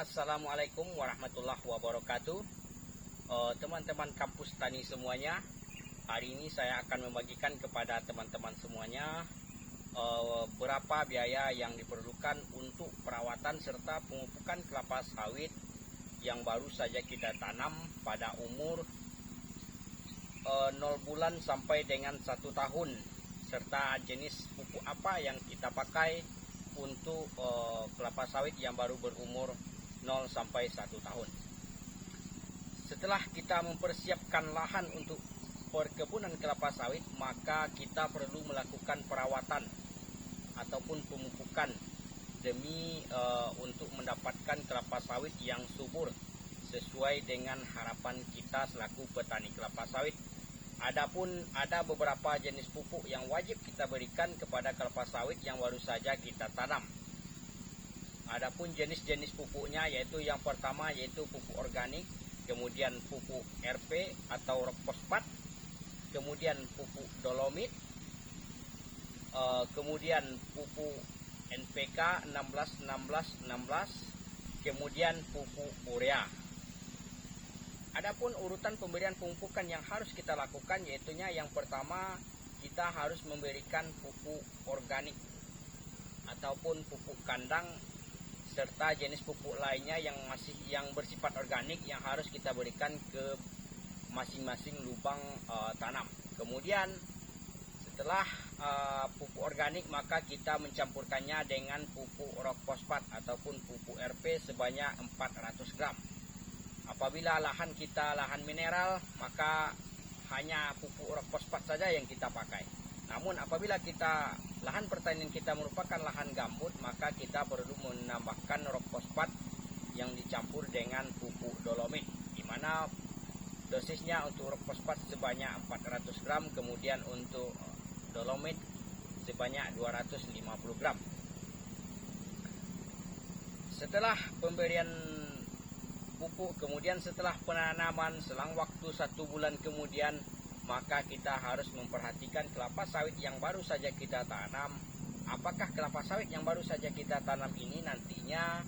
Assalamualaikum warahmatullahi wabarakatuh. Teman-teman kampus tani semuanya, hari ini saya akan membagikan kepada teman-teman semuanya berapa biaya yang diperlukan untuk perawatan serta pemupukan kelapa sawit yang baru saja kita tanam pada umur 0 bulan sampai dengan 1 tahun, serta jenis pupuk apa yang kita pakai untuk kelapa sawit yang baru berumur 0 sampai 1 tahun. Setelah kita mempersiapkan lahan untuk perkebunan kelapa sawit, maka kita perlu melakukan perawatan ataupun pemupukan demi untuk mendapatkan kelapa sawit yang subur sesuai dengan harapan kita selaku petani kelapa sawit. Adapun ada beberapa jenis pupuk yang wajib kita berikan kepada kelapa sawit yang baru saja kita tanam. Adapun jenis-jenis pupuknya yaitu yang pertama yaitu pupuk organik, kemudian pupuk RP atau rock fosfat, kemudian pupuk dolomit, kemudian pupuk NPK 16-16-16, kemudian pupuk urea. Adapun urutan pemberian pemupukan yang harus kita lakukan yaitunya yang pertama kita harus memberikan pupuk organik ataupun pupuk kandang serta jenis pupuk lainnya yang bersifat organik yang harus kita berikan ke masing-masing lubang tanam. Kemudian setelah pupuk organik maka kita mencampurkannya dengan pupuk rock fosfat ataupun pupuk RP sebanyak 400 gram. Apabila lahan kita lahan mineral maka hanya pupuk rock fosfat saja yang kita pakai. Namun apabila lahan pertanian kita merupakan lahan gambut, maka kita perlu menambahkan rock fosfat yang dicampur dengan pupuk dolomit, di mana dosisnya untuk rock fosfat sebanyak 400 gram, kemudian untuk dolomit sebanyak 250 gram. Setelah pemberian pupuk, kemudian setelah penanaman selang waktu 1 bulan kemudian, maka kita harus memperhatikan kelapa sawit yang baru saja kita tanam. Apakah kelapa sawit yang baru saja kita tanam ini nantinya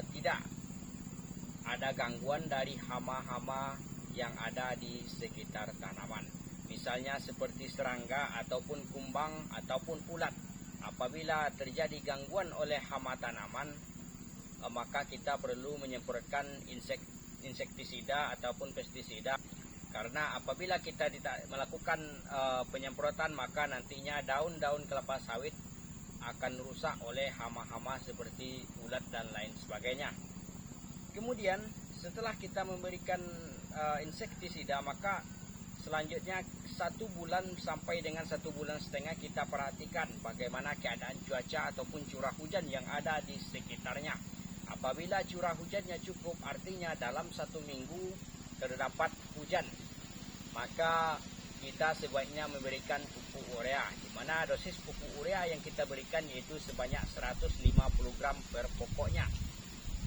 tidak ada gangguan dari hama-hama yang ada di sekitar tanaman. Misalnya seperti serangga ataupun kumbang ataupun ulat. Apabila terjadi gangguan oleh hama tanaman, maka kita perlu menyemprotkan insektisida ataupun pestisida. Karena apabila kita tidak melakukan penyemprotan, maka nantinya daun-daun kelapa sawit akan rusak oleh hama-hama seperti ulat dan lain sebagainya. Kemudian setelah kita memberikan insektisida, maka selanjutnya 1 bulan sampai dengan 1,5 bulan kita perhatikan bagaimana keadaan cuaca ataupun curah hujan yang ada di sekitarnya. Apabila curah hujannya cukup, artinya dalam 1 minggu terdapat hujan, maka kita sebaiknya memberikan pupuk urea, di mana dosis pupuk urea yang kita berikan yaitu sebanyak 150 gram per pokoknya.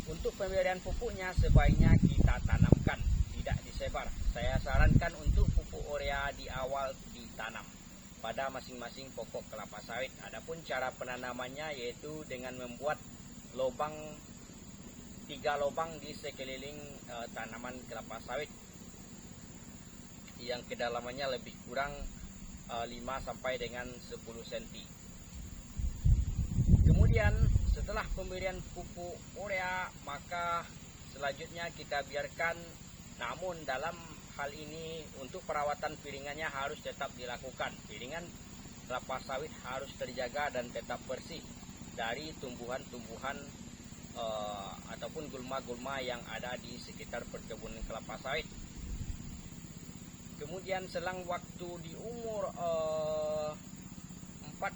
Untuk pemberian pupuknya sebaiknya kita tanamkan, tidak disebar. Saya sarankan untuk pupuk urea di awal ditanam pada masing-masing pokok kelapa sawit. Adapun cara penanamannya yaitu dengan membuat 3 lubang di sekeliling tanaman kelapa sawit yang kedalamannya lebih kurang 5 sampai dengan 10 cm. Kemudian setelah pemberian pupuk urea, maka selanjutnya kita biarkan, namun dalam hal ini untuk perawatan piringannya harus tetap dilakukan. Piringan kelapa sawit harus terjaga dan tetap bersih dari tumbuhan-tumbuhan ataupun gulma-gulma yang ada di sekitar perkebunan kelapa sawit. Kemudian selang waktu di umur 4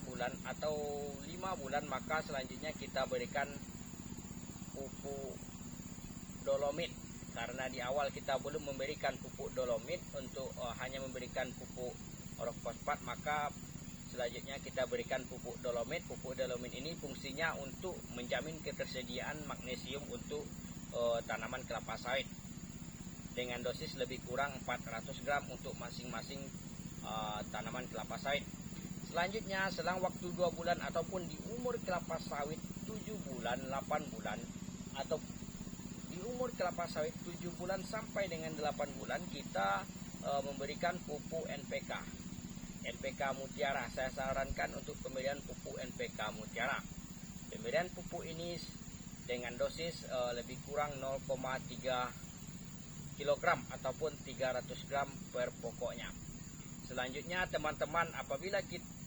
bulan atau 5 bulan, maka selanjutnya kita berikan pupuk dolomit. Karena di awal kita belum memberikan pupuk dolomit, untuk hanya memberikan pupuk rock fosfat, maka selanjutnya kita berikan pupuk dolomit. Pupuk dolomit ini fungsinya untuk menjamin ketersediaan magnesium untuk tanaman kelapa sawit dengan dosis lebih kurang 400 gram untuk masing-masing tanaman kelapa sawit. Selanjutnya selang waktu 2 bulan ataupun di umur kelapa sawit 7 bulan, 8 bulan atau umur kelapa sawit 7 bulan sampai dengan 8 bulan kita memberikan pupuk NPK. NPK Mutiara, saya sarankan untuk pemberian pupuk NPK Mutiara. Pemberian pupuk ini dengan dosis lebih kurang 0,3 kg ataupun 300 gram per pokoknya. Selanjutnya teman-teman, apabila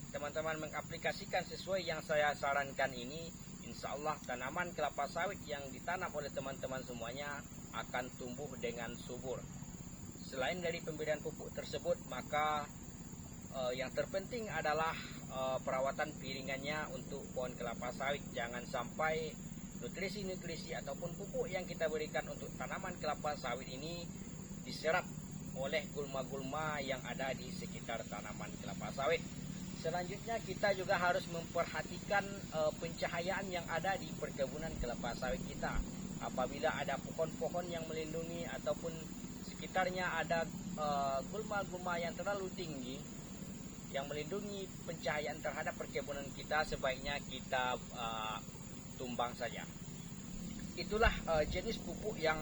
teman-teman mengaplikasikan sesuai yang saya sarankan ini, insya Allah tanaman kelapa sawit yang ditanam oleh teman-teman semuanya akan tumbuh dengan subur. Selain dari pemberian pupuk tersebut, maka yang terpenting adalah perawatan piringannya untuk pohon kelapa sawit. Jangan sampai nutrisi-nutrisi ataupun pupuk yang kita berikan untuk tanaman kelapa sawit ini diserap oleh gulma-gulma yang ada di sekitar tanaman kelapa sawit. Selanjutnya kita juga harus memperhatikan pencahayaan yang ada di perkebunan kelapa sawit kita. Apabila ada pohon-pohon yang melindungi ataupun sekitarnya ada gulma-gulma yang terlalu tinggi yang melindungi pencahayaan terhadap perkebunan kita, sebaiknya kita tumbang saja. Itulah jenis pupuk yang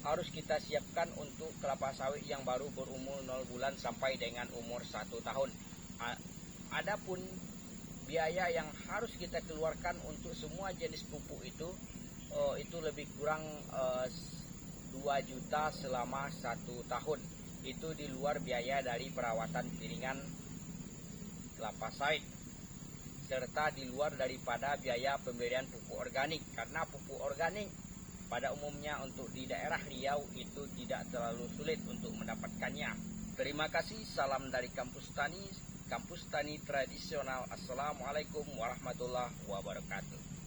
harus kita siapkan untuk kelapa sawit yang baru berumur 0 bulan sampai dengan umur 1 tahun. Adapun biaya yang harus kita keluarkan untuk semua jenis pupuk itu lebih kurang 2 juta selama 1 tahun. Itu di luar biaya dari perawatan piringan kelapa sawit, serta di luar daripada biaya pemberian pupuk organik, karena pupuk organik pada umumnya untuk di daerah Riau itu tidak terlalu sulit untuk mendapatkannya. Terima kasih, salam dari Kampus Tani tradisional. Assalamualaikum warahmatullahi wabarakatuh.